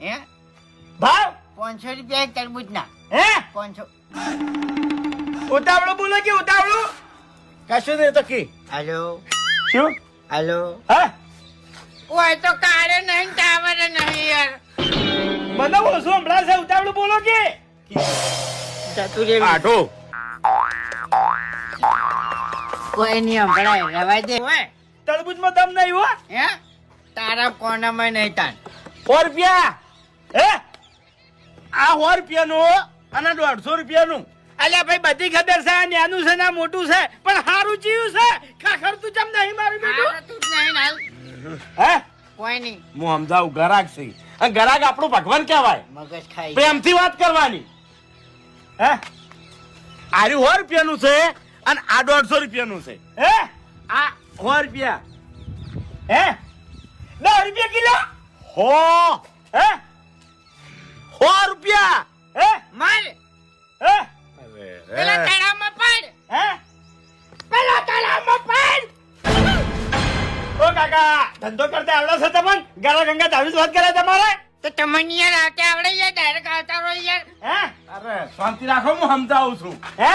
હે ભાવ 500 રૂપિયા એક તરબૂચ ના હે 500 ઉતાવળું બોલો કે ઉતાવળું કશું નહીં તો કી હાલો શું હાલો હા ઓય તો કાળે નહીં ટાવર નહીં યાર મને ઓછું હમણાં છે ઉતાવળું બોલો કે જતું રે આઠો કોઈ નહીં હંભળાય રવા દે ઓય તરબૂચમાં દમ નહીં હો હે તારા કોનામાં નહીં તાન 100 રૂપિયા હે આ 100 રૂપિયાનું અને 150 રૂપિયાનું અલ્યા ભાઈ બધી ખબર છે આ નાનું છે ને આ મોટું છે પણ સારું જીવ્યું છે ખાખર તું ચમ નહીં મારું બેટું તારા તું જ નહીં હાલ હે કોઈ નહીં હું સમજાવું ગરાક છે અને ગરાક આપણું ભગવાન કહેવાય મગજ ખાઈ પ્રેમથી વાત કરવાની હે આર્યું 100 રૂપિયાનું છે અને આ 150 રૂપિયાનું છે હે આ 100 રૂપિયા હે 10 રૂપિયા કિલો હો હે 100 રૂપિયા હે માર હે પેલા તળાવમાં પડ હે પેલા તળાવમાં પડ ઓ કાકા ધંધો કરતા આવડે છે તમને ગળા ગંગા દાવી વાત કરે તમારે તો તમને યાર આતે આવડે યાર ડાયરેક્ટ આવતા રહો યાર હે અરે શાંતિ રાખો હું સમજાવું છું હે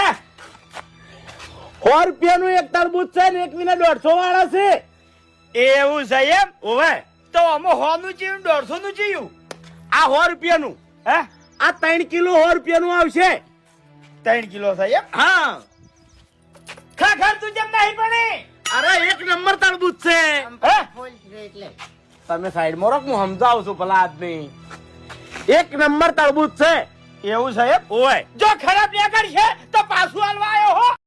100 રૂપિયાનું એક તરબૂચ છે ને એક વિના 150 વાળા છે એવું છે એમ ઓવે તો અમે 100 નું જીવ્યું 150 નું જીવ્યું આ 100 રૂપિયાનું હે આ 3 કિલો 100 રૂપિયાનું આવશે 3 કિલો છે એમ હા ખાખર તું જેમ નહીં પડી અરે એક નંબર તરબૂચ છે હે ફૂલ રે એટલે તમે સાઈડ માં રાખો હું સમજાવું છું ભલા આદમી એક નંબર તરબૂચ છે એવું છે એમ ઓય જો ખરાબ નીકળશે તો પાછું હાલવા આવ્યો હો